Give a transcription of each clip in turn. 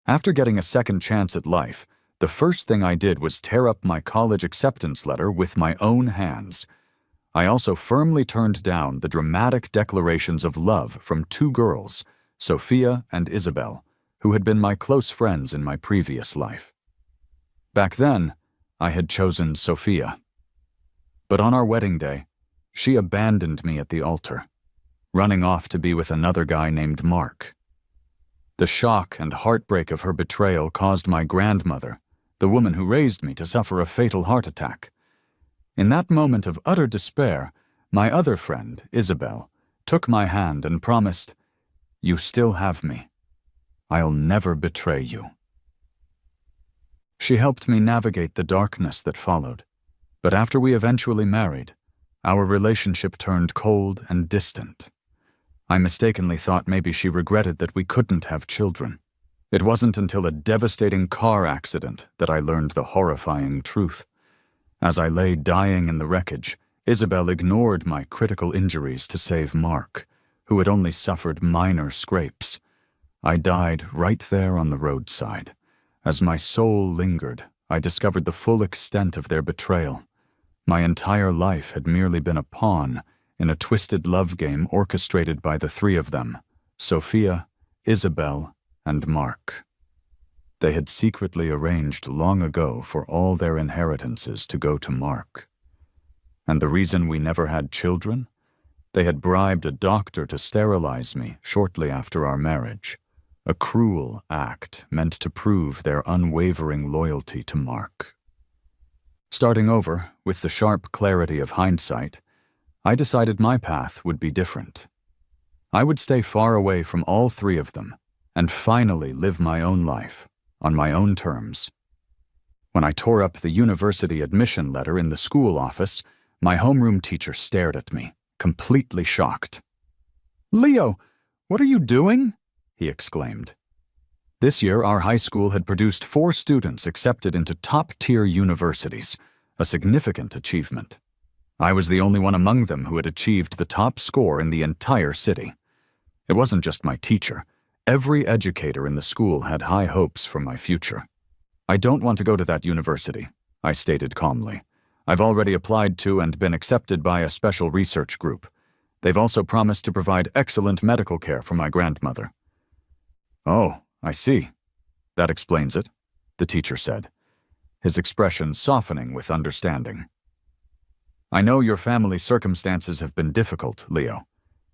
After getting a second chance at life, the first thing I did was tear up my college acceptance letter with my own hands. I also firmly turned down the dramatic declarations of love from two girls, Sophia and Isabel, who had been my close friends in my previous life. Back then, I had chosen Sophia. But on our wedding day, she abandoned me at the altar, running off to be with another guy named Mark. The shock and heartbreak of her betrayal caused my grandmother, the woman who raised me, to suffer a fatal heart attack. In that moment of utter despair, my other friend, Isabel, took my hand and promised, "You still have me. I'll never betray you." She helped me navigate the darkness that followed, but after we eventually married, our relationship turned cold and distant. I mistakenly thought maybe she regretted that we couldn't have children. It wasn't until a devastating car accident that I learned the horrifying truth. As I lay dying in the wreckage, Isabel ignored my critical injuries to save Mark, who had only suffered minor scrapes. I died right there on the roadside. As my soul lingered, I discovered the full extent of their betrayal. My entire life had merely been a pawn in a twisted love game orchestrated by the three of them, Sophia, Isabel, and Mark. They had secretly arranged long ago for all their inheritances to go to Mark. And the reason we never had children? They had bribed a doctor to sterilize me shortly after our marriage, a cruel act meant to prove their unwavering loyalty to Mark. Starting over, with the sharp clarity of hindsight, I decided my path would be different. I would stay far away from all three of them and finally live my own life, on my own terms. When I tore up the university admission letter in the school office, my homeroom teacher stared at me, completely shocked. "Leo, what are you doing?" he exclaimed. This year, our high school had produced 4 students accepted into top-tier universities, a significant achievement. I was the only one among them who had achieved the top score in the entire city. It wasn't just my teacher. Every educator in the school had high hopes for my future. "I don't want to go to that university," I stated calmly. "I've already applied to and been accepted by a special research group. They've also promised to provide excellent medical care for my grandmother." "Oh, I see. That explains it," the teacher said, his expression softening with understanding. "I know your family circumstances have been difficult, Leo.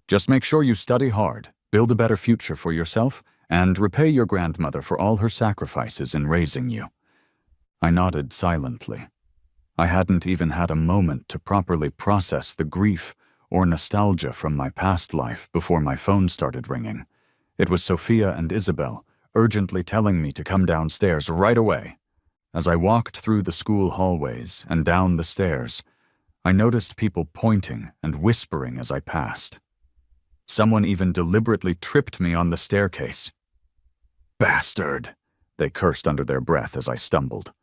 Just make sure you study hard, build a better future for yourself, and repay your grandmother for all her sacrifices in raising you." I nodded silently. I hadn't even had a moment to properly process the grief or nostalgia from my past life before my phone started ringing. It was Sophia and Isabel, urgently telling me to come downstairs right away. As I walked through the school hallways and down the stairs, I noticed people pointing and whispering as I passed. Someone even deliberately tripped me on the staircase. "Bastard!" they cursed under their breath as I stumbled.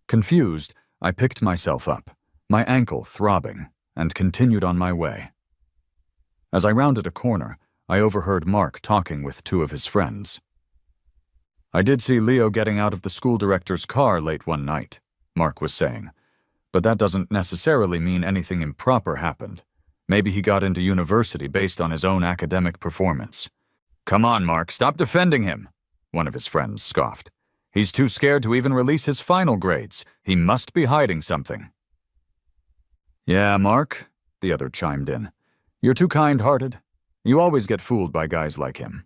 Confused, I picked myself up, my ankle throbbing, and continued on my way. As I rounded a corner, I overheard Mark talking with 2 of his friends. "I did see Leo getting out of the school director's car late one night," Mark was saying. "But that doesn't necessarily mean anything improper happened. Maybe he got into university based on his own academic performance." "Come on, Mark, stop defending him," one of his friends scoffed. "He's too scared to even release his final grades. He must be hiding something." "Yeah, Mark," the other chimed in. "You're too kind-hearted. You always get fooled by guys like him.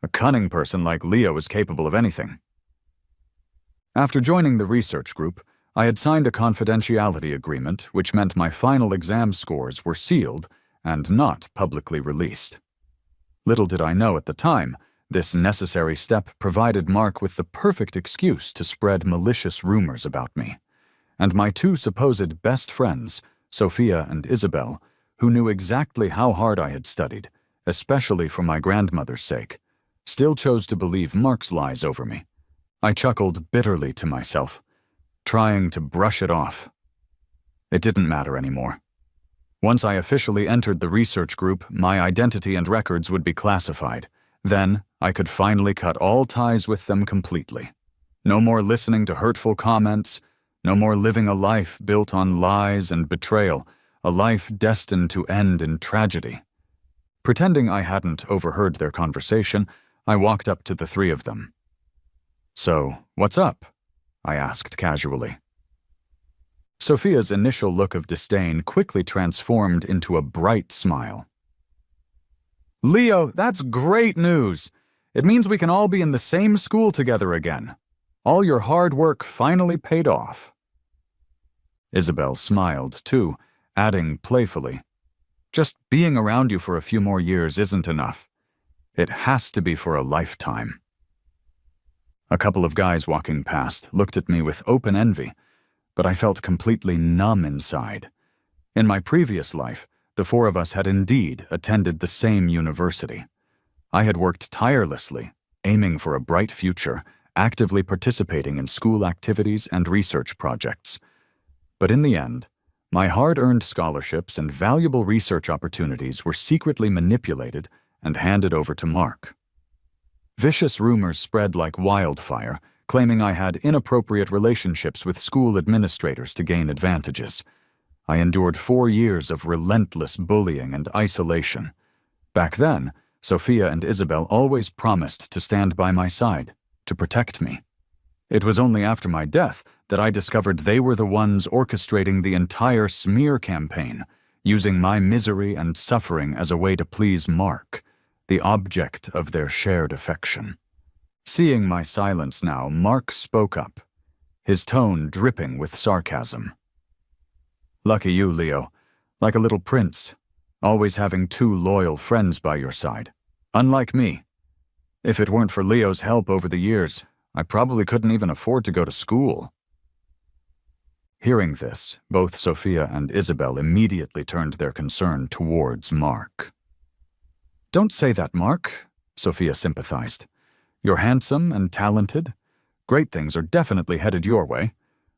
A cunning person like Leo is capable of anything." After joining the research group, I had signed a confidentiality agreement, which meant my final exam scores were sealed and not publicly released. Little did I know at the time, this necessary step provided Mark with the perfect excuse to spread malicious rumors about me. And my 2 supposed best friends, Sophia and Isabel, who knew exactly how hard I had studied, especially for my grandmother's sake, still chose to believe Mark's lies over me. I chuckled bitterly to myself, trying to brush it off. It didn't matter anymore. Once I officially entered the research group, my identity and records would be classified, Then I could finally cut all ties with them completely. No more listening to hurtful comments, no more living a life built on lies and betrayal, a life destined to end in tragedy. Pretending I hadn't overheard their conversation, I walked up to the three of them. "So, what's up?" I asked casually. Sophia's initial look of disdain quickly transformed into a bright smile. "Leo, that's great news! It means we can all be in the same school together again. All your hard work finally paid off." Isabel smiled, too, adding playfully, "Just being around you for a few more years isn't enough. It has to be for a lifetime." A couple of guys walking past looked at me with open envy, but I felt completely numb inside. In my previous life, the four of us had indeed attended the same university. I had worked tirelessly, aiming for a bright future, actively participating in school activities and research projects. But in the end, my hard-earned scholarships and valuable research opportunities were secretly manipulated and handed over to Mark. Vicious rumors spread like wildfire, claiming I had inappropriate relationships with school administrators to gain advantages. I endured 4 years of relentless bullying and isolation. Back then, Sophia and Isabel always promised to stand by my side, to protect me. It was only after my death that I discovered they were the ones orchestrating the entire smear campaign, using my misery and suffering as a way to please Mark, the object of their shared affection. Seeing my silence now, Mark spoke up, his tone dripping with sarcasm. "Lucky you, Leo. Like a little prince, always having 2 loyal friends by your side. Unlike me. If it weren't for Leo's help over the years, I probably couldn't even afford to go to school." Hearing this, both Sophia and Isabel immediately turned their concern towards Mark. "Don't say that, Mark," Sophia sympathized. "You're handsome and talented. Great things are definitely headed your way.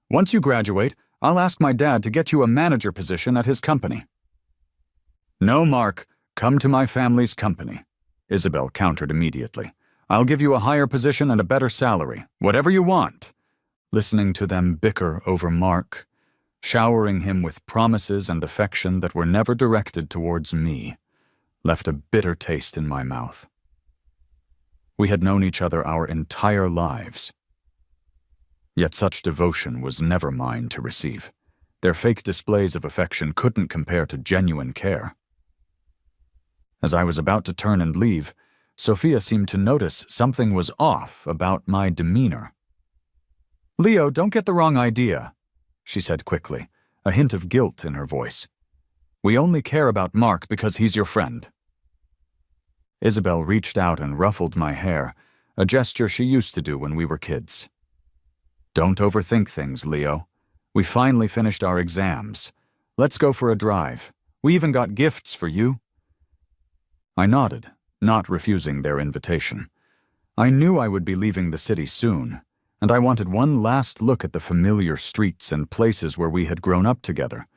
Once you graduate, I'll ask my dad to get you a manager position at his company." "No, Mark, come to my family's company," Isabel countered immediately. "I'll give you a higher position and a better salary, whatever you want." Listening to them bicker over Mark, showering him with promises and affection that were never directed towards me, left a bitter taste in my mouth. We had known each other our entire lives. Yet such devotion was never mine to receive. Their fake displays of affection couldn't compare to genuine care. As I was about to turn and leave, Sophia seemed to notice something was off about my demeanor. "Leo, don't get the wrong idea," she said quickly, a hint of guilt in her voice. "We only care about Mark because he's your friend." Isabel reached out and ruffled my hair, a gesture she used to do when we were kids. "Don't overthink things, Leo. We finally finished our exams. Let's go for a drive. We even got gifts for you." I nodded, not refusing their invitation. I knew I would be leaving the city soon, and I wanted one last look at the familiar streets and places where we had grown up together.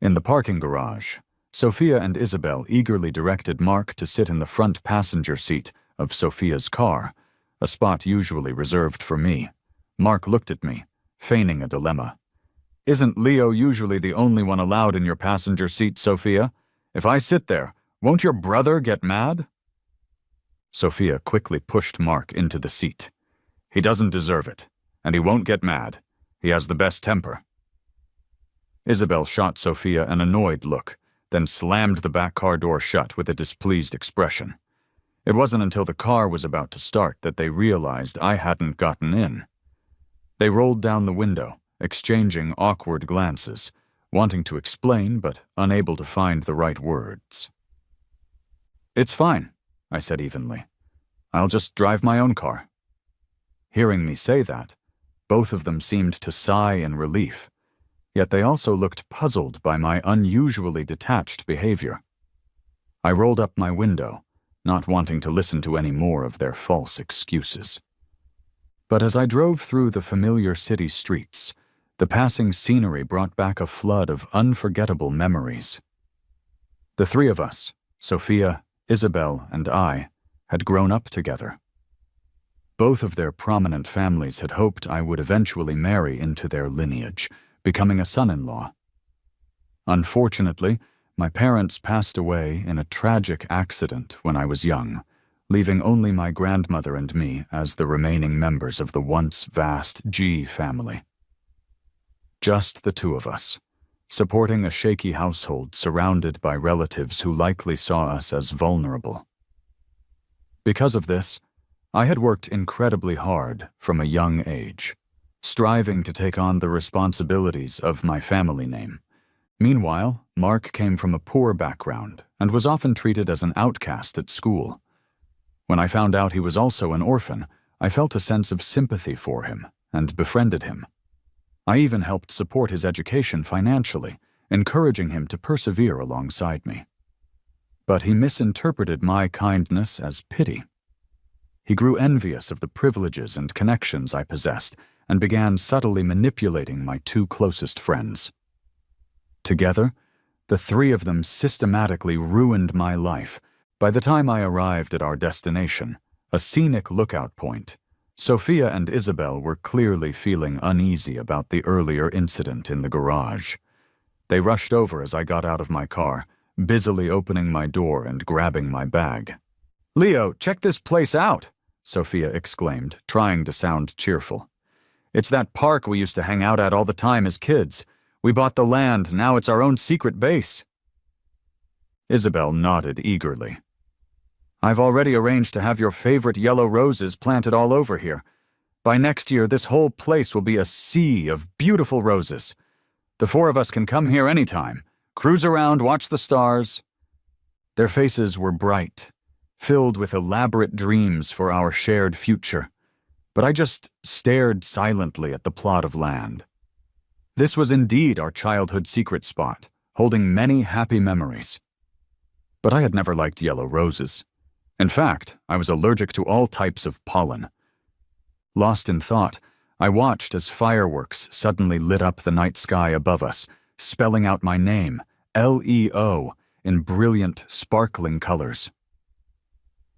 In the parking garage, Sophia and Isabel eagerly directed Mark to sit in the front passenger seat of Sophia's car, a spot usually reserved for me. Mark looked at me, feigning a dilemma. "Isn't Leo usually the only one allowed in your passenger seat, Sophia? If I sit there, won't your brother get mad?" Sophia quickly pushed Mark into the seat. "He doesn't deserve it, and he won't get mad. He has the best temper." Isabel shot Sophia an annoyed look, then slammed the back car door shut with a displeased expression. It wasn't until the car was about to start that they realized I hadn't gotten in. They rolled down the window, exchanging awkward glances, wanting to explain but unable to find the right words. "It's fine," I said evenly. "I'll just drive my own car." Hearing me say that, both of them seemed to sigh in relief, yet they also looked puzzled by my unusually detached behavior. I rolled up my window, not wanting to listen to any more of their false excuses. But as I drove through the familiar city streets, the passing scenery brought back a flood of unforgettable memories. The three of us, Sophia, Isabel, and I, had grown up together. Both of their prominent families had hoped I would eventually marry into their lineage, becoming a son-in-law. Unfortunately, my parents passed away in a tragic accident when I was young, leaving only my grandmother and me as the remaining members of the once vast G family. Just the two of us, supporting a shaky household surrounded by relatives who likely saw us as vulnerable. Because of this, I had worked incredibly hard from a young age, striving to take on the responsibilities of my family name. Meanwhile, Mark came from a poor background and was often treated as an outcast at school. When I found out he was also an orphan, I felt a sense of sympathy for him and befriended him. I even helped support his education financially, encouraging him to persevere alongside me. But he misinterpreted my kindness as pity. He grew envious of the privileges and connections I possessed and began subtly manipulating my two closest friends. Together, the three of them systematically ruined my life. By the time I arrived at our destination, a scenic lookout point, Sophia and Isabel were clearly feeling uneasy about the earlier incident in the garage. They rushed over as I got out of my car, busily opening my door and grabbing my bag. "Leo, check this place out," Sophia exclaimed, trying to sound cheerful. "It's that park we used to hang out at all the time as kids. We bought the land, now it's our own secret base." Isabel nodded eagerly. "I've already arranged to have your favorite yellow roses planted all over here. By next year, this whole place will be a sea of beautiful roses. The four of us can come here anytime, cruise around, watch the stars." Their faces were bright, filled with elaborate dreams for our shared future, but I just stared silently at the plot of land. This was indeed our childhood secret spot, holding many happy memories. But I had never liked yellow roses. In fact, I was allergic to all types of pollen. Lost in thought, I watched as fireworks suddenly lit up the night sky above us, spelling out my name, Leo, in brilliant, sparkling colors.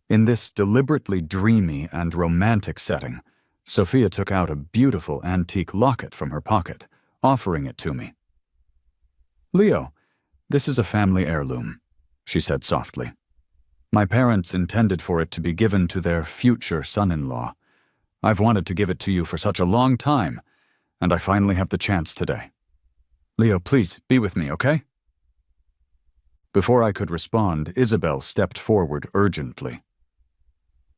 In this deliberately dreamy and romantic setting, Sophia took out a beautiful antique locket from her pocket, offering it to me. "Leo, this is a family heirloom," she said softly. "My parents intended for it to be given to their future son-in-law. I've wanted to give it to you for such a long time, and I finally have the chance today. Leo, please be with me, okay?" Before I could respond, Isabel stepped forward urgently.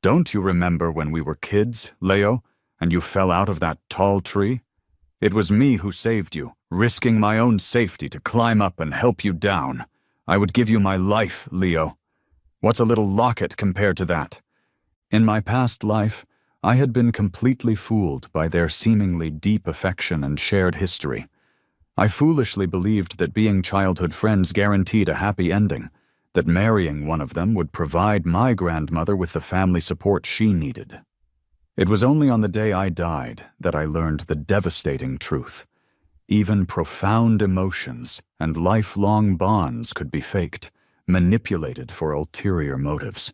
"Don't you remember when we were kids, Leo, and you fell out of that tall tree? It was me who saved you, risking my own safety to climb up and help you down. I would give you my life, Leo. What's a little locket compared to that?" In my past life, I had been completely fooled by their seemingly deep affection and shared history. I foolishly believed that being childhood friends guaranteed a happy ending, that marrying one of them would provide my grandmother with the family support she needed. It was only on the day I died that I learned the devastating truth. Even profound emotions and lifelong bonds could be faked, manipulated for ulterior motives.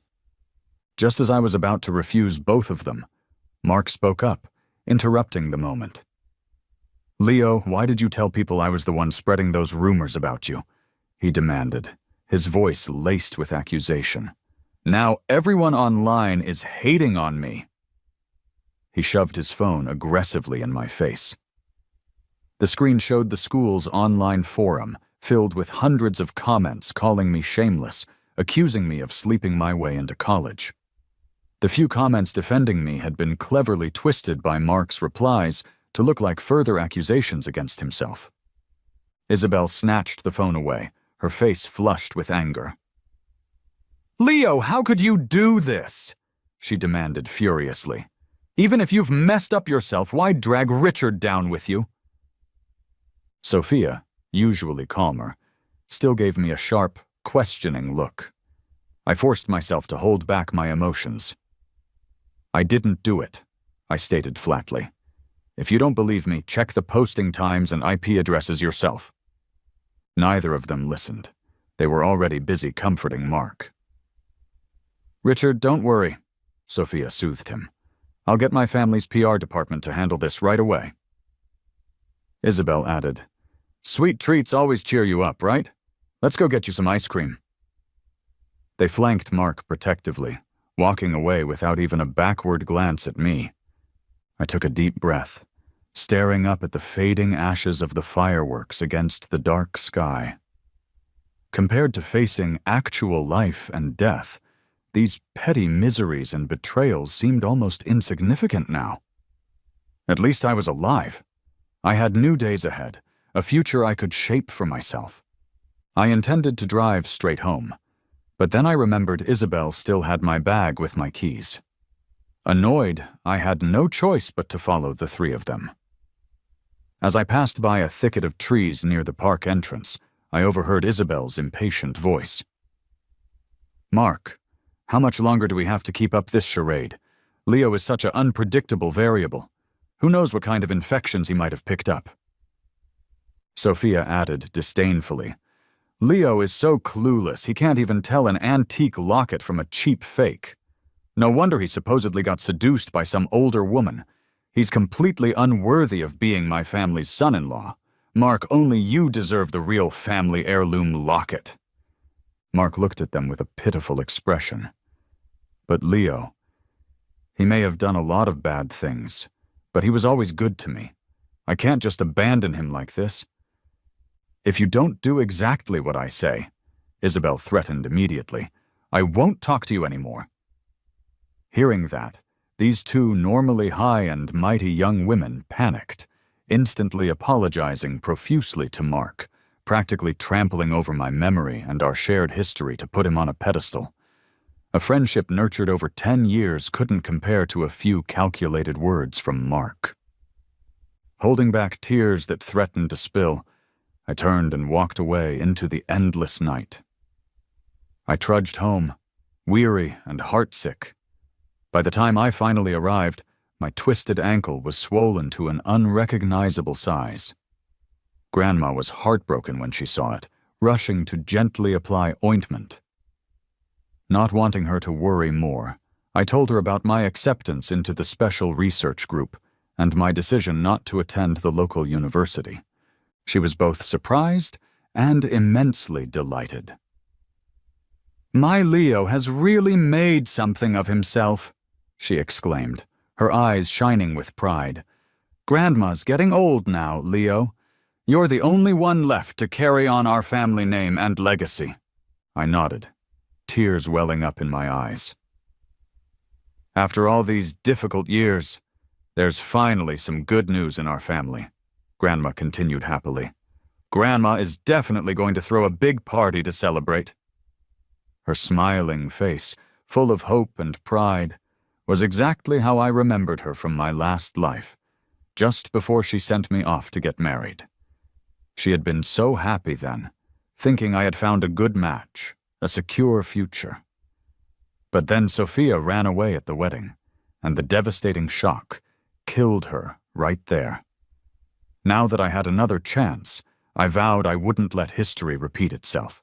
Just as I was about to refuse both of them, Mark spoke up, interrupting the moment. "Leo, why did you tell people I was the one spreading those rumors about you?" he demanded, his voice laced with accusation. "Now everyone online is hating on me." He shoved his phone aggressively in my face. The screen showed the school's online forum, filled with hundreds of comments calling me shameless, accusing me of sleeping my way into college. The few comments defending me had been cleverly twisted by Mark's replies to look like further accusations against himself. Isabel snatched the phone away, her face flushed with anger. "Leo, how could you do this?" she demanded furiously. "Even if you've messed up yourself, why drag Richard down with you?" Sophia, usually calmer, still gave me a sharp, questioning look. I forced myself to hold back my emotions. "I didn't do it," I stated flatly. "If you don't believe me, check the posting times and IP addresses yourself." Neither of them listened. They were already busy comforting Mark. Richard, don't worry, Sophia soothed him. I'll get my family's PR department to handle this right away. Isabel added, Sweet treats always cheer you up, right? Let's go get you some ice cream. They flanked Mark protectively, walking away without even a backward glance at me. I took a deep breath, staring up at the fading ashes of the fireworks against the dark sky. Compared to facing actual life and death, these petty miseries and betrayals seemed almost insignificant now. At least I was alive. I had new days ahead, a future I could shape for myself. I intended to drive straight home, but then I remembered Isabel still had my bag with my keys. Annoyed, I had no choice but to follow the three of them. As I passed by a thicket of trees near the park entrance, I overheard Isabel's impatient voice. Mark, how much longer do we have to keep up this charade? Leo is such an unpredictable variable. Who knows what kind of infections he might have picked up? Sophia added disdainfully, Leo is so clueless he can't even tell an antique locket from a cheap fake. No wonder he supposedly got seduced by some older woman. He's completely unworthy of being my family's son-in-law. Mark, only you deserve the real family heirloom locket. Mark looked at them with a pitiful expression. But Leo, he may have done a lot of bad things, but he was always good to me. I can't just abandon him like this. If you don't do exactly what I say, Isabel threatened immediately, I won't talk to you anymore. Hearing that, these two normally high and mighty young women panicked, instantly apologizing profusely to Mark, practically trampling over my memory and our shared history to put him on a pedestal. A friendship nurtured over 10 years couldn't compare to a few calculated words from Mark. Holding back tears that threatened to spill, I turned and walked away into the endless night. I trudged home, weary and heartsick. By the time I finally arrived, my twisted ankle was swollen to an unrecognizable size. Grandma was heartbroken when she saw it, rushing to gently apply ointment. Not wanting her to worry more, I told her about my acceptance into the special research group and my decision not to attend the local university. She was both surprised and immensely delighted. My Leo has really made something of himself, she exclaimed, her eyes shining with pride. Grandma's getting old now, Leo. You're the only one left to carry on our family name and legacy. I nodded, tears welling up in my eyes. After all these difficult years, there's finally some good news in our family, Grandma continued happily. Grandma is definitely going to throw a big party to celebrate. Her smiling face, full of hope and pride, was exactly how I remembered her from my last life, just before she sent me off to get married. She had been so happy then, thinking I had found a good match, a secure future. But then Sophia ran away at the wedding, and the devastating shock killed her right there. Now that I had another chance, I vowed I wouldn't let history repeat itself.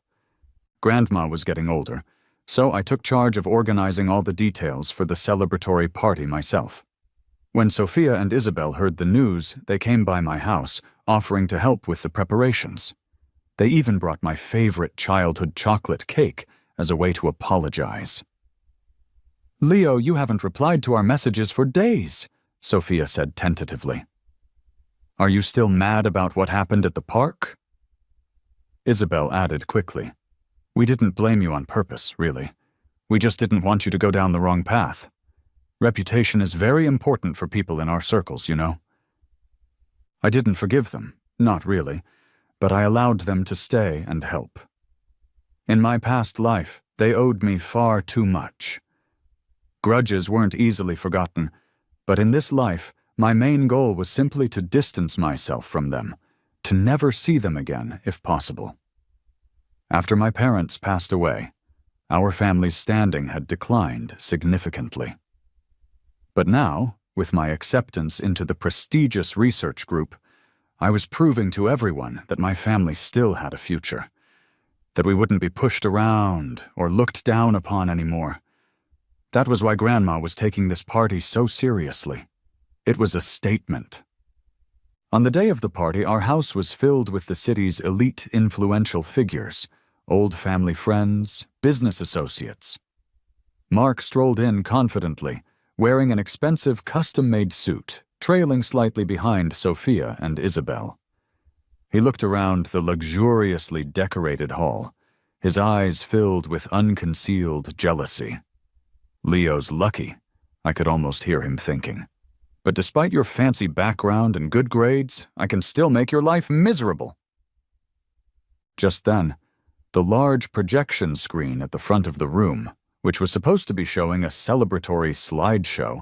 Grandma was getting older, so I took charge of organizing all the details for the celebratory party myself. When Sophia and Isabel heard the news, they came by my house, offering to help with the preparations. They even brought my favorite childhood chocolate cake as a way to apologize. Leo, you haven't replied to our messages for days, Sophia said tentatively. Are you still mad about what happened at the park? Isabel added quickly. We didn't blame you on purpose, really. We just didn't want you to go down the wrong path. Reputation is very important for people in our circles, you know. I didn't forgive them, not really, but I allowed them to stay and help. In my past life, they owed me far too much. Grudges weren't easily forgotten, but in this life, my main goal was simply to distance myself from them, to never see them again, if possible. After my parents passed away, our family's standing had declined significantly. But now, with my acceptance into the prestigious research group, I was proving to everyone that my family still had a future, that we wouldn't be pushed around or looked down upon anymore. That was why Grandma was taking this party so seriously. It was a statement. On the day of the party, our house was filled with the city's elite influential figures, old family friends, business associates. Mark strolled in confidently, wearing an expensive custom-made suit, trailing slightly behind Sophia and Isabel. He looked around the luxuriously decorated hall, his eyes filled with unconcealed jealousy. "Leo's lucky," I could almost hear him thinking. "But despite your fancy background and good grades, I can still make your life miserable." Just then, the large projection screen at the front of the room, which was supposed to be showing a celebratory slideshow,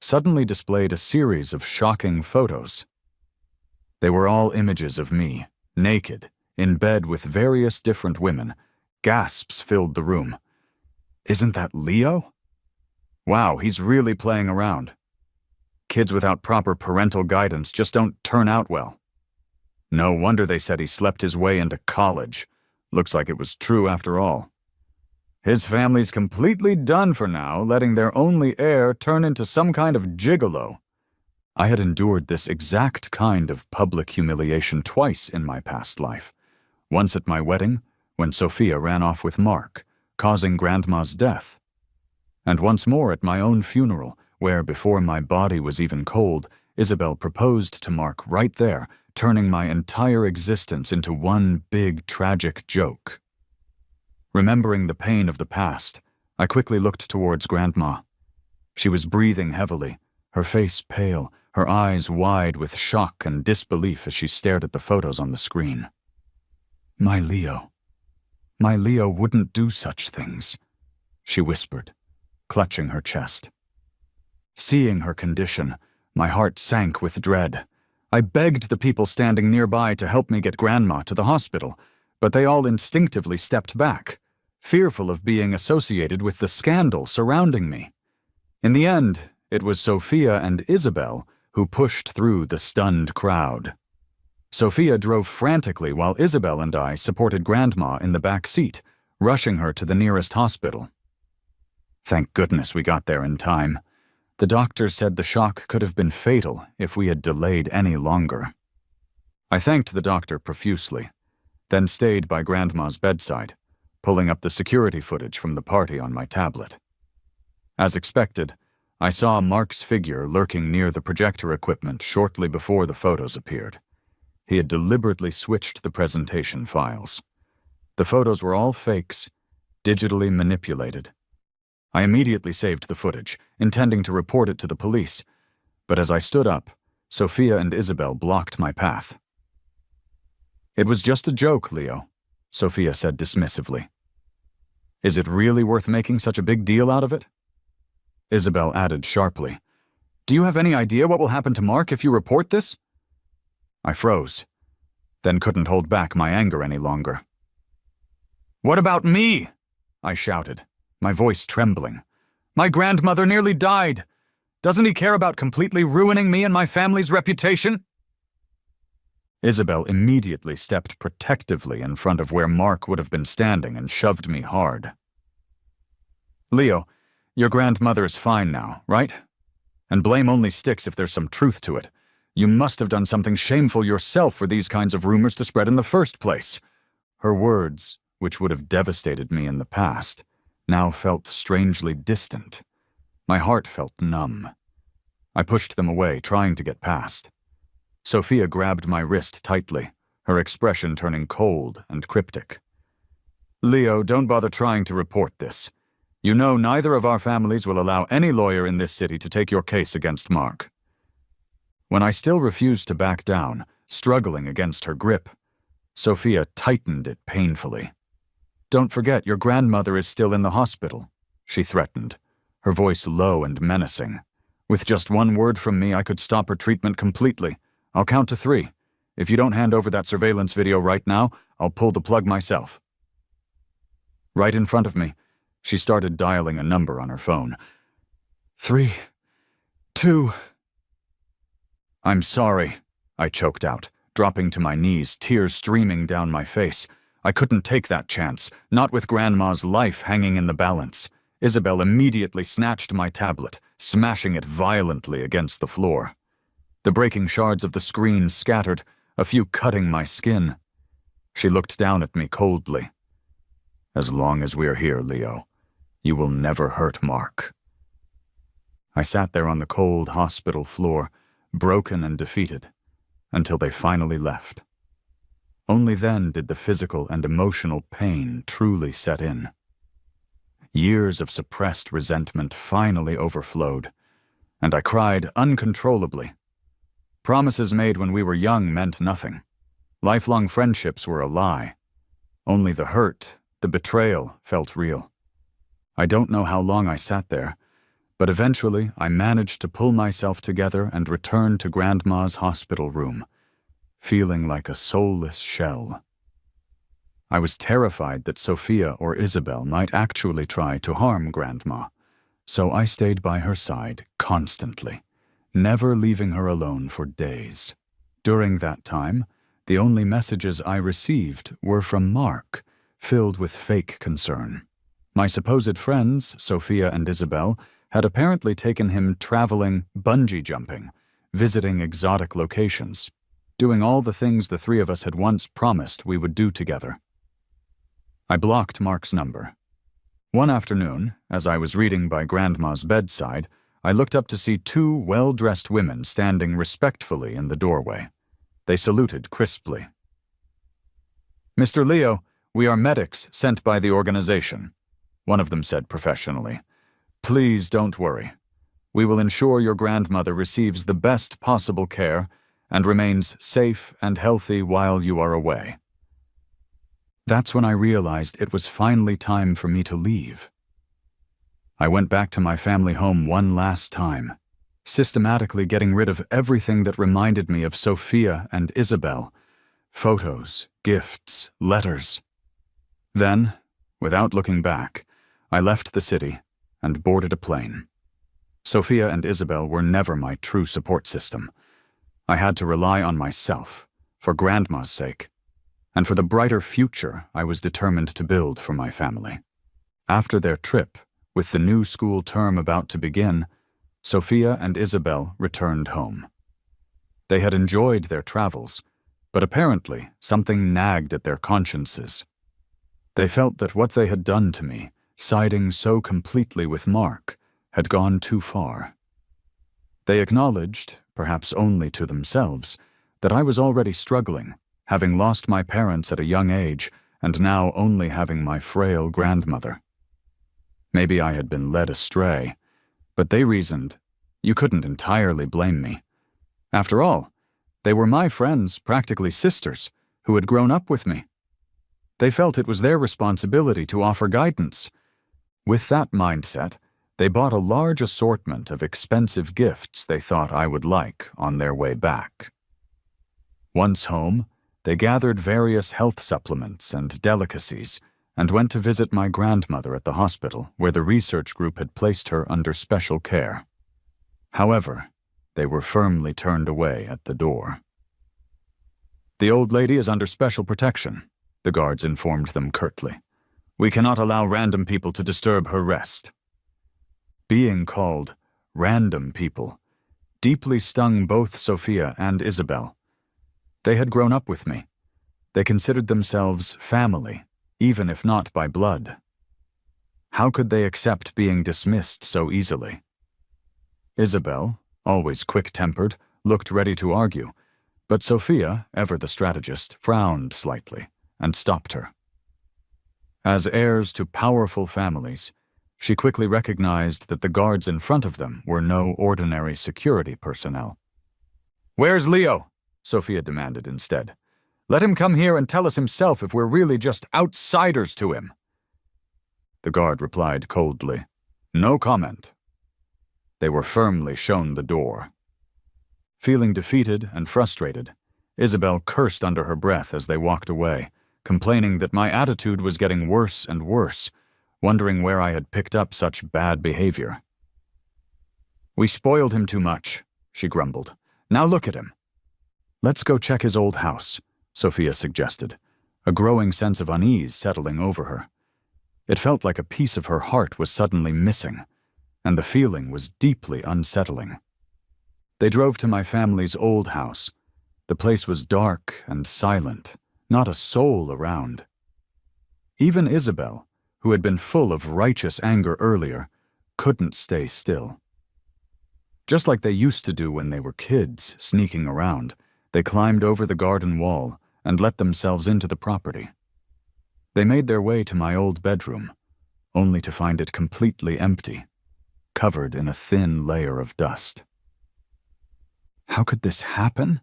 suddenly displayed a series of shocking photos. They were all images of me, naked, in bed with various different women. Gasps filled the room. "Isn't that Leo? Wow, he's really playing around. Kids without proper parental guidance just don't turn out well. No wonder they said he slept his way into college. Looks like it was true after all. His family's completely done for now, letting their only heir turn into some kind of gigolo." I had endured this exact kind of public humiliation twice in my past life. Once at my wedding, when Sophia ran off with Mark, causing Grandma's death. And once more at my own funeral, where, before my body was even cold, Isabel proposed to Mark right there, turning my entire existence into one big tragic joke. Remembering the pain of the past, I quickly looked towards Grandma. She was breathing heavily, her face pale, her eyes wide with shock and disbelief as she stared at the photos on the screen. My Leo wouldn't do such things," she whispered, clutching her chest. Seeing her condition, my heart sank with dread. I begged the people standing nearby to help me get Grandma to the hospital, but they all instinctively stepped back, fearful of being associated with the scandal surrounding me. In the end, it was Sophia and Isabel who pushed through the stunned crowd. Sophia drove frantically while Isabel and I supported Grandma in the back seat, rushing her to the nearest hospital. Thank goodness we got there in time. The doctors said the shock could have been fatal if we had delayed any longer. I thanked the doctor profusely, then stayed by Grandma's bedside, pulling up the security footage from the party on my tablet. As expected, I saw Mark's figure lurking near the projector equipment shortly before the photos appeared. He had deliberately switched the presentation files. The photos were all fakes, digitally manipulated. I immediately saved the footage, intending to report it to the police, but as I stood up, Sophia and Isabel blocked my path. "It was just a joke, Leo," Sophia said dismissively. "Is it really worth making such a big deal out of it?" Isabel added sharply, "Do you have any idea what will happen to Mark if you report this?" I froze, then couldn't hold back my anger any longer. "What about me?" I shouted, my voice trembling. "My grandmother nearly died. Doesn't he care about completely ruining me and my family's reputation?" Isabel immediately stepped protectively in front of where Mark would have been standing and shoved me hard. "Leo, your grandmother's fine now, right? And blame only sticks if there's some truth to it. You must have done something shameful yourself for these kinds of rumors to spread in the first place." Her words, which would have devastated me in the past, now felt strangely distant. My heart felt numb. I pushed them away, trying to get past. Sophia grabbed my wrist tightly, her expression turning cold and cryptic. "Leo, don't bother trying to report this. You know neither of our families will allow any lawyer in this city to take your case against Mark." When I still refused to back down, struggling against her grip, Sophia tightened it painfully. "Don't forget, your grandmother is still in the hospital," she threatened, her voice low and menacing. "With just one word from me, I could stop her treatment completely. I'll count to 3. If you don't hand over that surveillance video right now, I'll pull the plug myself." Right in front of me, she started dialing a number on her phone. 3, 2... "I'm sorry," I choked out, dropping to my knees, tears streaming down my face. I couldn't take that chance, not with Grandma's life hanging in the balance. Isabel immediately snatched my tablet, smashing it violently against the floor. The breaking shards of the screen scattered, a few cutting my skin. She looked down at me coldly. "As long as we're here, Leo, you will never hurt Mark." I sat there on the cold hospital floor, broken and defeated, until they finally left. Only then did the physical and emotional pain truly set in. Years of suppressed resentment finally overflowed, and I cried uncontrollably. Promises made when we were young meant nothing. Lifelong friendships were a lie. Only the hurt, the betrayal, felt real. I don't know how long I sat there, but eventually I managed to pull myself together and return to Grandma's hospital room, feeling like a soulless shell. I was terrified that Sophia or Isabel might actually try to harm Grandma, so I stayed by her side constantly, never leaving her alone for days. During that time, the only messages I received were from Mark, filled with fake concern. My supposed friends, Sophia and Isabel, had apparently taken him traveling, bungee jumping, visiting exotic locations, doing all the things the three of us had once promised we would do together. I blocked Mark's number. One afternoon, as I was reading by Grandma's bedside, I looked up to see two well-dressed women standing respectfully in the doorway. They saluted crisply. "Mr. Leo, we are medics sent by the organization," one of them said professionally. "Please don't worry. We will ensure your grandmother receives the best possible care and remains safe and healthy while you are away." That's when I realized it was finally time for me to leave. I went back to my family home one last time, systematically getting rid of everything that reminded me of Sophia and Isabel: photos, gifts, letters. Then, without looking back, I left the city and boarded a plane. Sophia and Isabel were never my true support system. I had to rely on myself, for Grandma's sake, and for the brighter future I was determined to build for my family. After their trip, with the new school term about to begin, Sophia and Isabel returned home. They had enjoyed their travels, but apparently something nagged at their consciences. They felt that what they had done to me, siding so completely with Mark, had gone too far. They acknowledged, perhaps only to themselves, that I was already struggling, having lost my parents at a young age and now only having my frail grandmother. Maybe I had been led astray, but they reasoned, you couldn't entirely blame me. After all, they were my friends, practically sisters, who had grown up with me. They felt it was their responsibility to offer guidance. With that mindset, they bought a large assortment of expensive gifts they thought I would like on their way back. Once home, they gathered various health supplements and delicacies and went to visit my grandmother at the hospital where the research group had placed her under special care. However, they were firmly turned away at the door. "The old lady is under special protection," the guards informed them curtly. "We cannot allow random people to disturb her rest." Being called random people deeply stung both Sophia and Isabel. They had grown up with me. They considered themselves family, even if not by blood. How could they accept being dismissed so easily? Isabel, always quick-tempered, looked ready to argue, but Sophia, ever the strategist, frowned slightly and stopped her. As heirs to powerful families, she quickly recognized that the guards in front of them were no ordinary security personnel. "Where's Leo?" Sophia demanded instead. "Let him come here and tell us himself if we're really just outsiders to him." The guard replied coldly, "No comment." They were firmly shown the door. Feeling defeated and frustrated, Isabel cursed under her breath as they walked away, complaining that my attitude was getting worse and worse, wondering where I had picked up such bad behavior. "We spoiled him too much," she grumbled. "Now look at him." "Let's go check his old house," Sophia suggested, a growing sense of unease settling over her. It felt like a piece of her heart was suddenly missing, and the feeling was deeply unsettling. They drove to my family's old house. The place was dark and silent, not a soul around. Even Isabel, who had been full of righteous anger earlier, couldn't stay still. Just like they used to do when they were kids, sneaking around, they climbed over the garden wall and let themselves into the property. They made their way to my old bedroom, only to find it completely empty, covered in a thin layer of dust. "How could this happen?"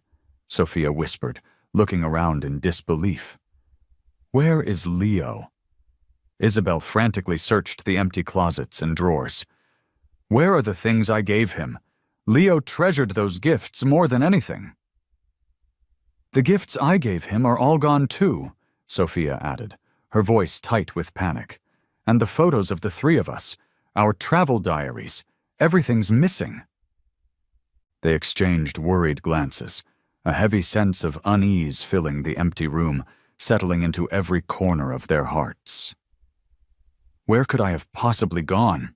Sophia whispered, looking around in disbelief. "Where is Leo?" Isabel frantically searched the empty closets and drawers. "Where are the things I gave him? Leo treasured those gifts more than anything." "The gifts I gave him are all gone too," Sophia added, her voice tight with panic. "And the photos of the three of us, our travel diaries, everything's missing." They exchanged worried glances, a heavy sense of unease filling the empty room, settling into every corner of their hearts. Where could I have possibly gone?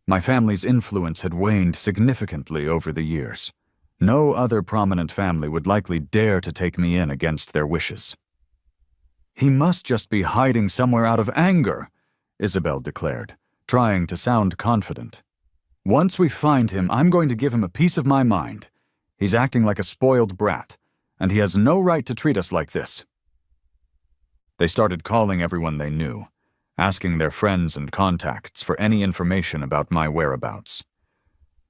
My family's influence had waned significantly over the years. No other prominent family would likely dare to take me in against their wishes. "He must just be hiding somewhere out of anger," Isabel declared, trying to sound confident. "Once we find him, I'm going to give him a piece of my mind. He's acting like a spoiled brat, and he has no right to treat us like this." They started calling everyone they knew, asking their friends and contacts for any information about my whereabouts.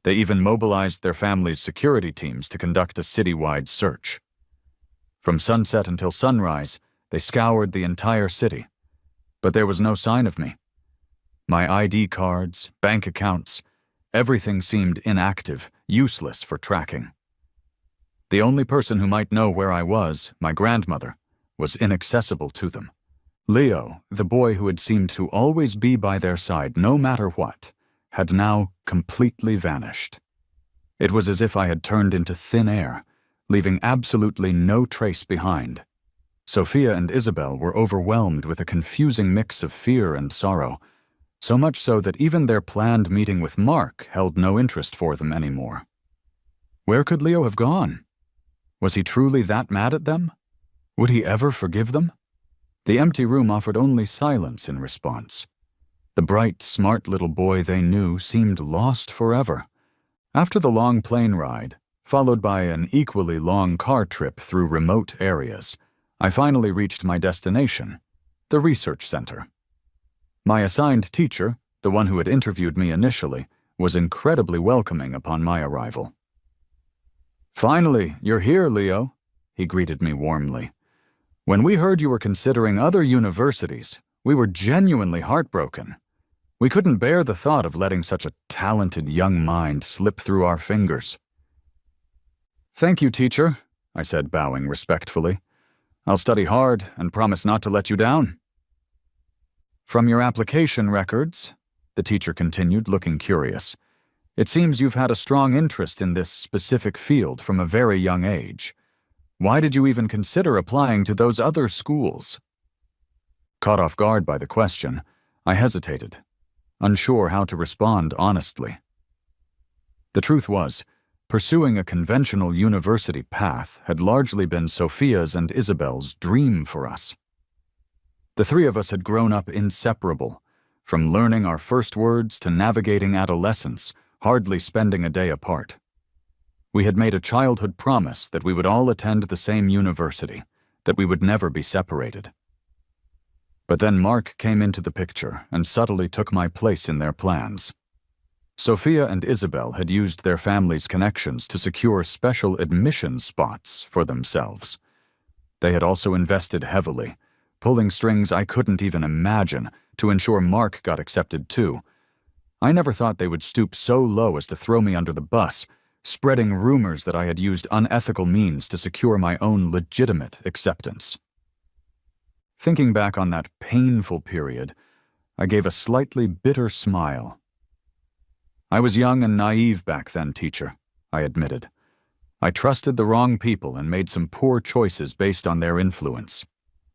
They even mobilized their family's security teams to conduct a citywide search. From sunset until sunrise, they scoured the entire city, but there was no sign of me. My ID cards, bank accounts, everything seemed inactive, useless for tracking. The only person who might know where I was, my grandmother, was inaccessible to them. Leo, the boy who had seemed to always be by their side no matter what, had now completely vanished. It was as if I had turned into thin air, leaving absolutely no trace behind. Sophia and Isabel were overwhelmed with a confusing mix of fear and sorrow, so much so that even their planned meeting with Mark held no interest for them anymore. Where could Leo have gone? Was he truly that mad at them? Would he ever forgive them? The empty room offered only silence in response. The bright, smart little boy they knew seemed lost forever. After the long plane ride, followed by an equally long car trip through remote areas, I finally reached my destination, the research center. My assigned teacher, the one who had interviewed me initially, was incredibly welcoming upon my arrival. "Finally, you're here, Leo," he greeted me warmly. "When we heard you were considering other universities, we were genuinely heartbroken. We couldn't bear the thought of letting such a talented young mind slip through our fingers." "Thank you, teacher," I said, bowing respectfully. "I'll study hard and promise not to let you down." "From your application records," the teacher continued, looking curious, "it seems you've had a strong interest in this specific field from a very young age. Why did you even consider applying to those other schools?" Caught off guard by the question, I hesitated, unsure how to respond honestly. The truth was, pursuing a conventional university path had largely been Sophia's and Isabel's dream for us. The three of us had grown up inseparable, from learning our first words to navigating adolescence, hardly spending a day apart. We had made a childhood promise that we would all attend the same university, that we would never be separated. But then Mark came into the picture and subtly took my place in their plans. Sophia and Isabel had used their family's connections to secure special admission spots for themselves. They had also invested heavily, pulling strings I couldn't even imagine to ensure Mark got accepted too. I never thought they would stoop so low as to throw me under the bus, spreading rumors that I had used unethical means to secure my own legitimate acceptance. Thinking back on that painful period, I gave a slightly bitter smile. "I was young and naive back then, teacher," I admitted. "I trusted the wrong people and made some poor choices based on their influence.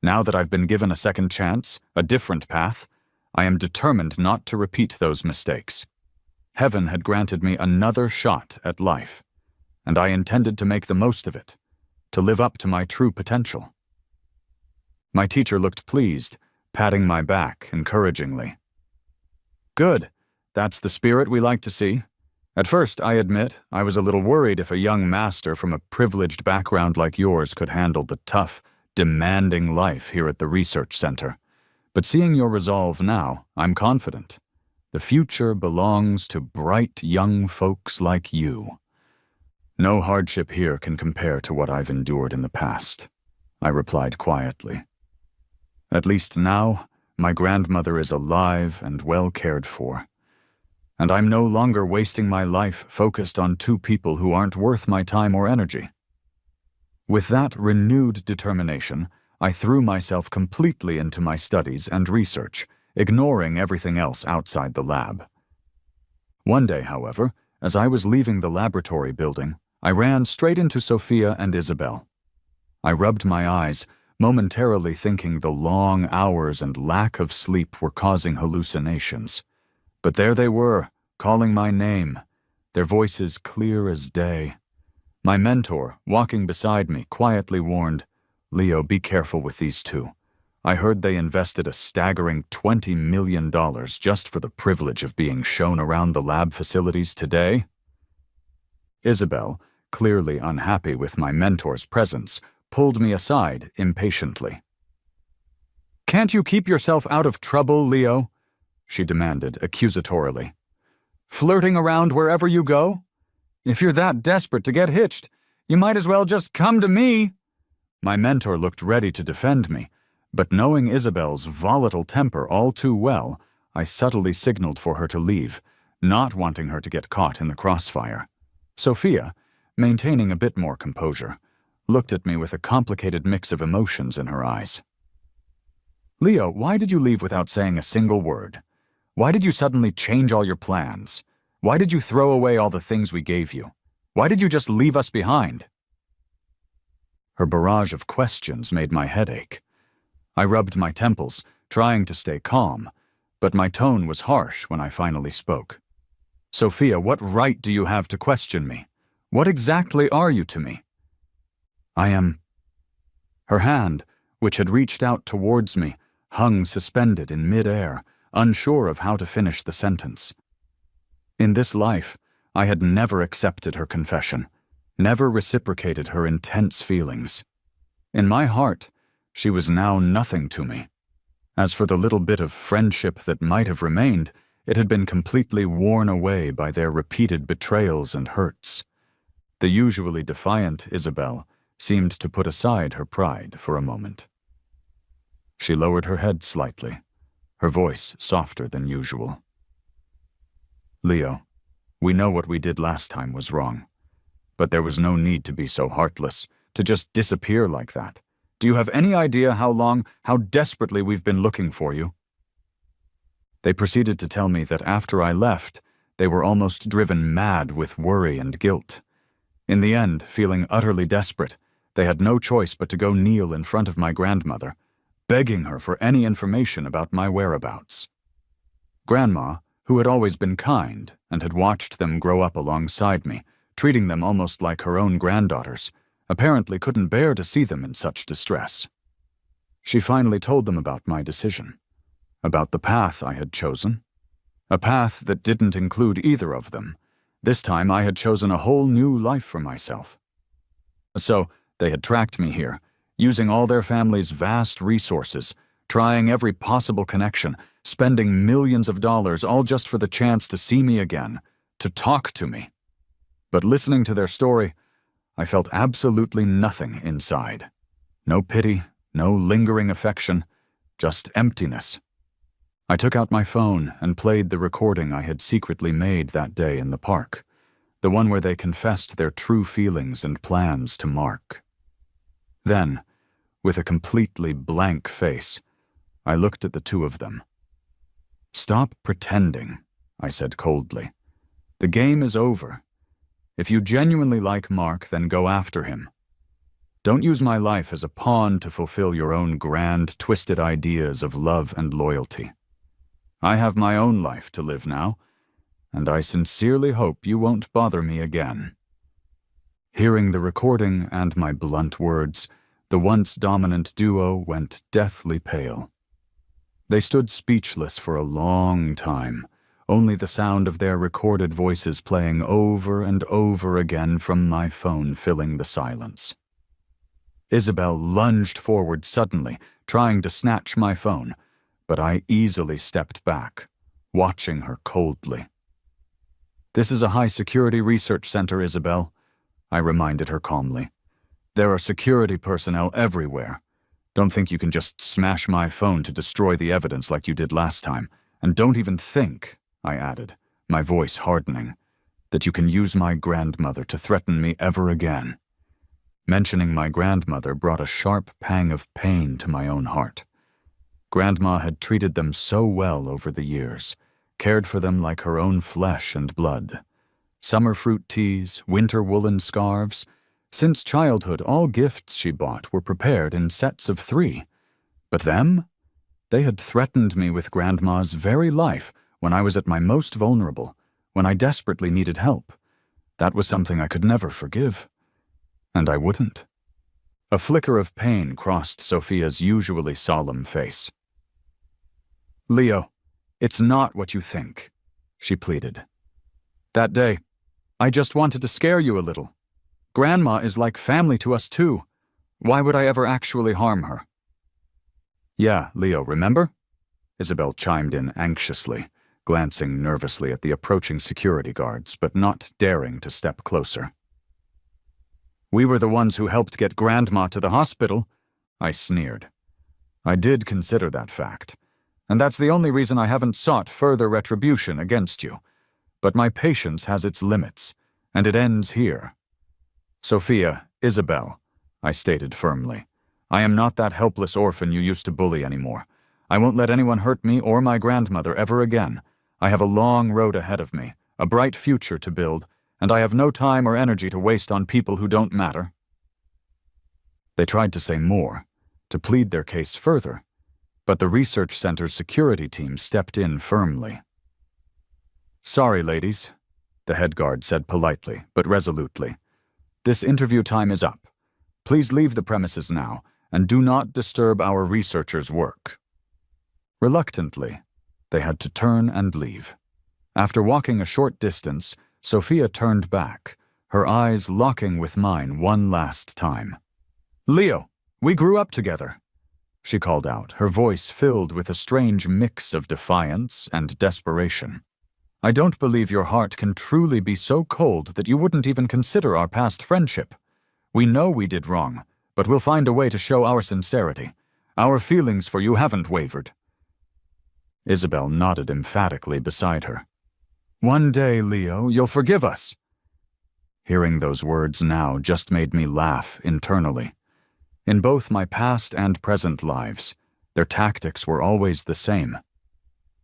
Now that I've been given a second chance, a different path, I am determined not to repeat those mistakes. Heaven had granted me another shot at life, and I intended to make the most of it, to live up to my true potential. My teacher looked pleased, patting my back encouragingly. Good. That's the spirit we like to see. At first, I admit, I was a little worried if a young master from a privileged background like yours could handle the tough, demanding life here at the research center. But seeing your resolve now, I'm confident. The future belongs to bright young folks like you. No hardship here can compare to what I've endured in the past, I replied quietly. At least now, my grandmother is alive and well cared for. And I'm no longer wasting my life focused on two people who aren't worth my time or energy. With that renewed determination, I threw myself completely into my studies and research, ignoring everything else outside the lab. One day, however, as I was leaving the laboratory building, I ran straight into Sophia and Isabel. I rubbed my eyes, momentarily thinking the long hours and lack of sleep were causing hallucinations. But there they were, calling my name, their voices clear as day. My mentor, walking beside me, quietly warned, "Leo, be careful with these two. I heard they invested a staggering $20 million just for the privilege of being shown around the lab facilities today." Isabel, clearly unhappy with my mentor's presence, pulled me aside impatiently. "Can't you keep yourself out of trouble, Leo?" she demanded accusatorily. "Flirting around wherever you go? If you're that desperate to get hitched, you might as well just come to me." My mentor looked ready to defend me, but knowing Isabel's volatile temper all too well, I subtly signaled for her to leave, not wanting her to get caught in the crossfire. Sophia, maintaining a bit more composure, looked at me with a complicated mix of emotions in her eyes. "Leo, why did you leave without saying a single word? Why did you suddenly change all your plans? Why did you throw away all the things we gave you? Why did you just leave us behind?" Her barrage of questions made my head ache. I rubbed my temples, trying to stay calm, but my tone was harsh when I finally spoke. "Sophia, what right do you have to question me? What exactly are you to me?" "I am—" Her hand, which had reached out towards me, hung suspended in mid-air, unsure of how to finish the sentence. In this life, I had never accepted her confession, never reciprocated her intense feelings. In my heart, she was now nothing to me. As for the little bit of friendship that might have remained, it had been completely worn away by their repeated betrayals and hurts. The usually defiant Isabel seemed to put aside her pride for a moment. She lowered her head slightly, her voice softer than usual. "Leo, we know what we did last time was wrong, but there was no need to be so heartless, to just disappear like that. Do you have any idea how desperately we've been looking for you?" They proceeded to tell me that after I left, they were almost driven mad with worry and guilt. In the end, feeling utterly desperate, they had no choice but to go kneel in front of my grandmother, begging her for any information about my whereabouts. Grandma, who had always been kind and had watched them grow up alongside me, treating them almost like her own granddaughters, apparently couldn't bear to see them in such distress. She finally told them about my decision, about the path I had chosen, a path that didn't include either of them. This time I had chosen a whole new life for myself. So they had tracked me here, using all their family's vast resources, trying every possible connection, spending millions of dollars all just for the chance to see me again, to talk to me. But listening to their story, I felt absolutely nothing inside. No pity, no lingering affection, just emptiness. I took out my phone and played the recording I had secretly made that day in the park, the one where they confessed their true feelings and plans to Mark. Then, with a completely blank face, I looked at the two of them. "Stop pretending," I said coldly. "The game is over. If you genuinely like Mark, then go after him. Don't use my life as a pawn to fulfill your own grand, twisted ideas of love and loyalty. I have my own life to live now, and I sincerely hope you won't bother me again." Hearing the recording and my blunt words, the once dominant duo went deathly pale. They stood speechless for a long time, only the sound of their recorded voices playing over and over again from my phone filling the silence. Isabel lunged forward suddenly, trying to snatch my phone, but I easily stepped back, watching her coldly. "This is a high-security research center, Isabel," I reminded her calmly. "There are security personnel everywhere. Don't think you can just smash my phone to destroy the evidence like you did last time. And don't even think," I added, my voice hardening, "that you can use my grandmother to threaten me ever again." Mentioning my grandmother brought a sharp pang of pain to my own heart. Grandma had treated them so well over the years, cared for them like her own flesh and blood. Summer fruit teas, winter woolen scarves. Since childhood, all gifts she bought were prepared in sets of 3. But them? They had threatened me with Grandma's very life when I was at my most vulnerable, when I desperately needed help. That was something I could never forgive. And I wouldn't. A flicker of pain crossed Sophia's usually solemn face. "Leo, it's not what you think," she pleaded. "That day, I just wanted to scare you a little. Grandma is like family to us too. Why would I ever actually harm her?" "Yeah, Leo, remember?" Isabel chimed in anxiously, glancing nervously at the approaching security guards, but not daring to step closer. "We were the ones who helped get Grandma to the hospital," I sneered. I did consider that fact, and that's the only reason I haven't sought further retribution against you. But my patience has its limits, and it ends here. "Sophia, Isabel," I stated firmly, "I am not that helpless orphan you used to bully anymore. I won't let anyone hurt me or my grandmother ever again. I have a long road ahead of me, a bright future to build, and I have no time or energy to waste on people who don't matter." They tried to say more, to plead their case further, but the research center's security team stepped in firmly. "Sorry, ladies," the head guard said politely but resolutely. "This interview time is up. Please leave the premises now, and do not disturb our researchers' work." Reluctantly, they had to turn and leave. After walking a short distance, Sophia turned back, her eyes locking with mine one last time. "Leo, we grew up together," she called out, her voice filled with a strange mix of defiance and desperation. "I don't believe your heart can truly be so cold that you wouldn't even consider our past friendship. We know we did wrong, but we'll find a way to show our sincerity. Our feelings for you haven't wavered." Isabel nodded emphatically beside her. "One day, Leo, you'll forgive us." Hearing those words now just made me laugh internally. In both my past and present lives, their tactics were always the same.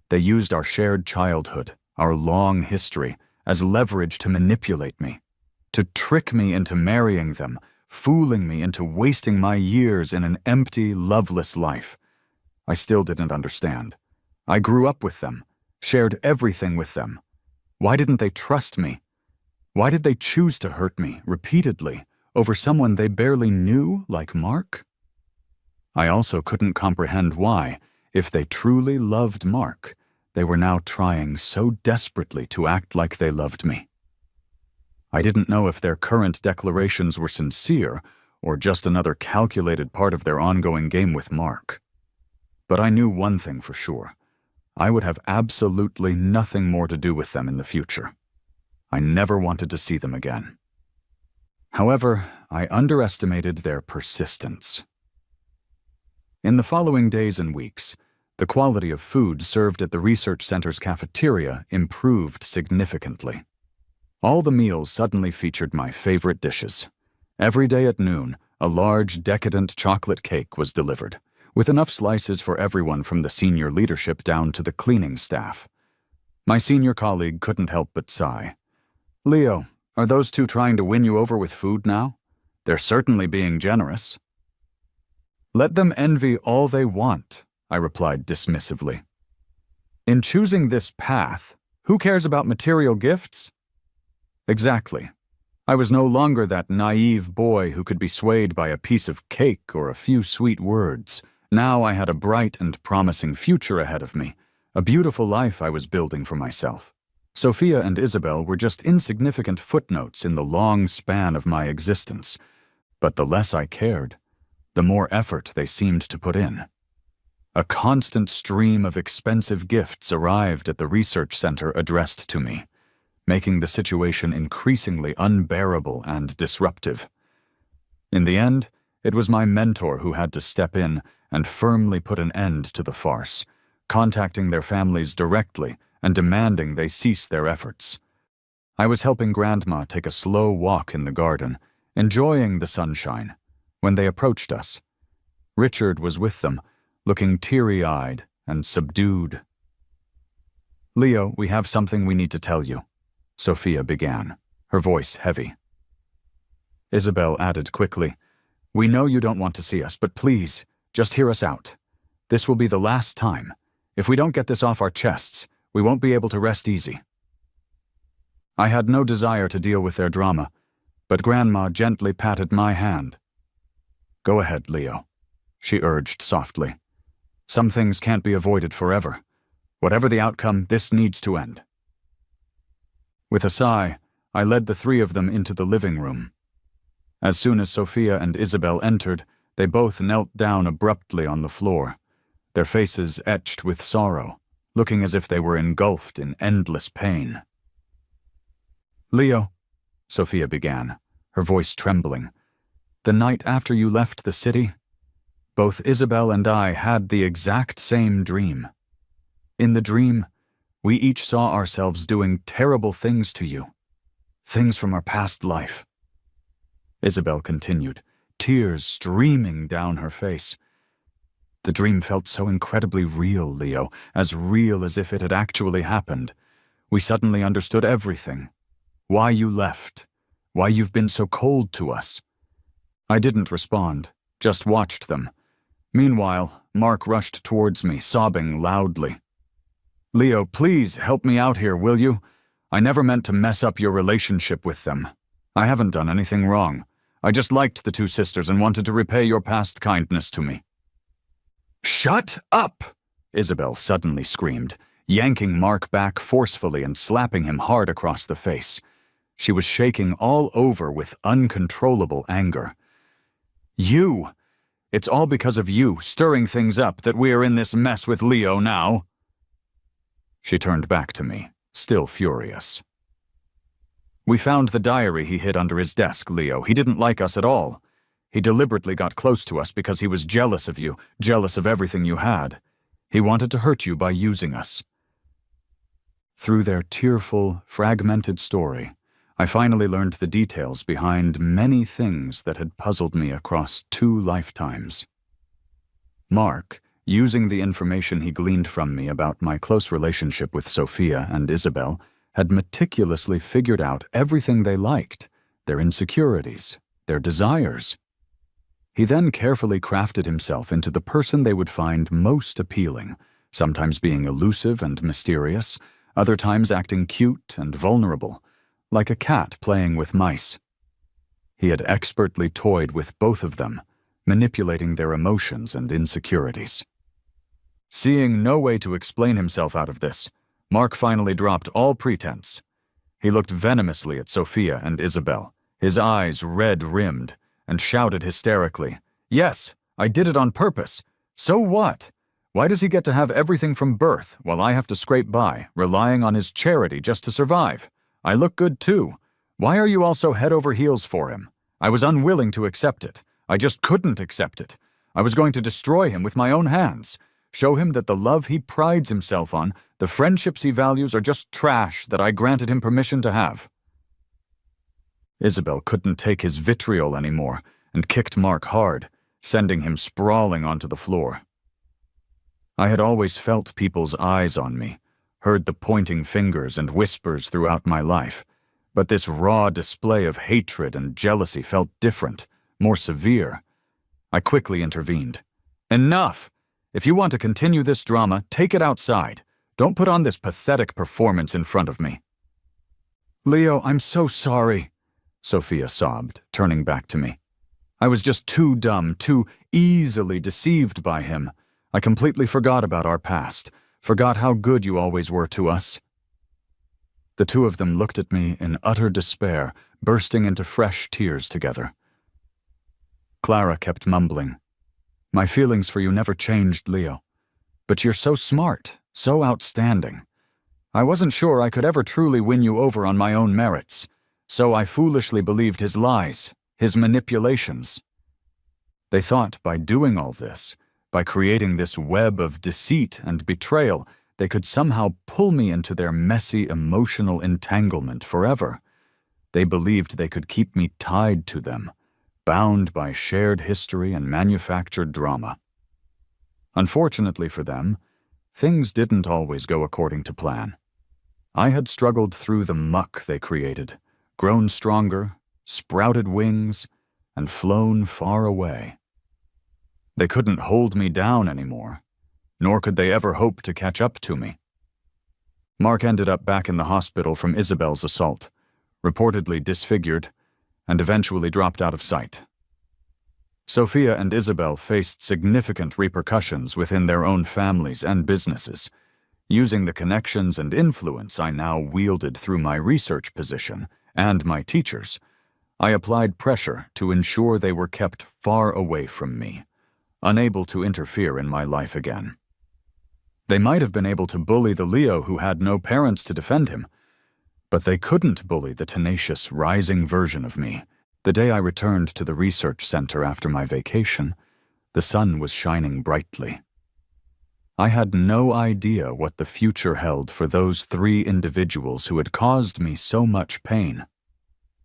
They used our shared childhood, our long history, as leverage to manipulate me, to trick me into marrying them, fooling me into wasting my years in an empty, loveless life. I still didn't understand. I grew up with them, shared everything with them. Why didn't they trust me? Why did they choose to hurt me repeatedly over someone they barely knew like Mark? I also couldn't comprehend why, if they truly loved Mark, they were now trying so desperately to act like they loved me. I didn't know if their current declarations were sincere or just another calculated part of their ongoing game with Mark. But I knew one thing for sure. I would have absolutely nothing more to do with them in the future. I never wanted to see them again. However, I underestimated their persistence. In the following days and weeks, the quality of food served at the research center's cafeteria improved significantly. All the meals suddenly featured my favorite dishes. Every day at noon, a large, decadent chocolate cake was delivered, with enough slices for everyone from the senior leadership down to the cleaning staff. My senior colleague couldn't help but sigh. "Leo, are those two trying to win you over with food now? They're certainly being generous. Let them envy all they want, I replied dismissively. In choosing this path, who cares about material gifts? Exactly. I was no longer that naive boy who could be swayed by a piece of cake or a few sweet words. Now I had a bright and promising future ahead of me, a beautiful life I was building for myself. Sophia and Isabel were just insignificant footnotes in the long span of my existence, but the less I cared, the more effort they seemed to put in. A constant stream of expensive gifts arrived at the research center addressed to me, making the situation increasingly unbearable and disruptive. In the end, it was my mentor who had to step in and firmly put an end to the farce, contacting their families directly and demanding they cease their efforts. I was helping Grandma take a slow walk in the garden, enjoying the sunshine, when they approached us. Richard was with them, looking teary-eyed and subdued. "Leo, we have something we need to tell you," Sophia began, her voice heavy. Isabel added quickly, "We know you don't want to see us, but please, just hear us out. This will be the last time. If we don't get this off our chests, we won't be able to rest easy." I had no desire to deal with their drama, but Grandma gently patted my hand. "Go ahead, Leo," she urged softly. "Some things can't be avoided forever. Whatever the outcome, this needs to end." With a sigh, I led the three of them into the living room. As soon as Sophia and Isabel entered, they both knelt down abruptly on the floor, their faces etched with sorrow, looking as if they were engulfed in endless pain. "Leo," Sophia began, her voice trembling, "the night after you left the city, both Isabel and I had the exact same dream. In the dream, we each saw ourselves doing terrible things to you, things from our past life." Isabel continued, tears streaming down her face. "The dream felt so incredibly real, Leo, as real as if it had actually happened. We suddenly understood everything. Why you left, why you've been so cold to us." I didn't respond, just watched them. Meanwhile, Mark rushed towards me, sobbing loudly. "Leo, please help me out here, will you? I never meant to mess up your relationship with them. I haven't done anything wrong. I just liked the two sisters and wanted to repay your past kindness to me." "Shut up!" Isabel suddenly screamed, yanking Mark back forcefully and slapping him hard across the face. She was shaking all over with uncontrollable anger. "You! It's all because of you, stirring things up, that we are in this mess with Leo now." She turned back to me, still furious. "We found the diary he hid under his desk, Leo. He didn't like us at all. He deliberately got close to us because he was jealous of you, jealous of everything you had. He wanted to hurt you by using us." Through their tearful, fragmented story, I finally learned the details behind many things that had puzzled me across 2 lifetimes. Mark, using the information he gleaned from me about my close relationship with Sophia and Isabel, had meticulously figured out everything they liked, their insecurities, their desires. He then carefully crafted himself into the person they would find most appealing, sometimes being elusive and mysterious, other times acting cute and vulnerable, like a cat playing with mice. He had expertly toyed with both of them, manipulating their emotions and insecurities. Seeing no way to explain himself out of this, Mark finally dropped all pretense. He looked venomously at Sophia and Isabel, his eyes red-rimmed, and shouted hysterically, "Yes, I did it on purpose. So what? Why does he get to have everything from birth while I have to scrape by, relying on his charity just to survive? I look good too. Why are you all so head over heels for him? I was unwilling to accept it. I just couldn't accept it. I was going to destroy him with my own hands. Show him that the love he prides himself on, the friendships he values, are just trash that I granted him permission to have." Isabel couldn't take his vitriol anymore and kicked Mark hard, sending him sprawling onto the floor. I had always felt people's eyes on me, heard the pointing fingers and whispers throughout my life, but this raw display of hatred and jealousy felt different, more severe. I quickly intervened. Enough! If you want to continue this drama, take it outside. Don't put on this pathetic performance in front of me. Leo, I'm so sorry, Sophia sobbed, turning back to me. I was just too dumb, too easily deceived by him. I completely forgot about our past, forgot how good you always were to us. The two of them looked at me in utter despair, bursting into fresh tears together. Clara kept mumbling. My feelings for you never changed, Leo. But you're so smart, so outstanding. I wasn't sure I could ever truly win you over on my own merits, so I foolishly believed his lies, his manipulations. They thought by doing all this, by creating this web of deceit and betrayal, they could somehow pull me into their messy emotional entanglement forever. They believed they could keep me tied to them, bound by shared history and manufactured drama. Unfortunately for them, things didn't always go according to plan. I had struggled through the muck they created, grown stronger, sprouted wings, and flown far away. They couldn't hold me down anymore, nor could they ever hope to catch up to me. Mark ended up back in the hospital from Isabel's assault, reportedly disfigured, and eventually dropped out of sight. Sophia and Isabel faced significant repercussions within their own families and businesses. Using the connections and influence I now wielded through my research position and my teachers, I applied pressure to ensure they were kept far away from me, unable to interfere in my life again. They might have been able to bully the Leo who had no parents to defend him, but they couldn't bully the tenacious, rising version of me. The day I returned to the research center after my vacation, the sun was shining brightly. I had no idea what the future held for those three individuals who had caused me so much pain.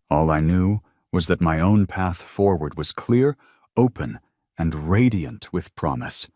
All I knew was that my own path forward was clear, open, and radiant with promise.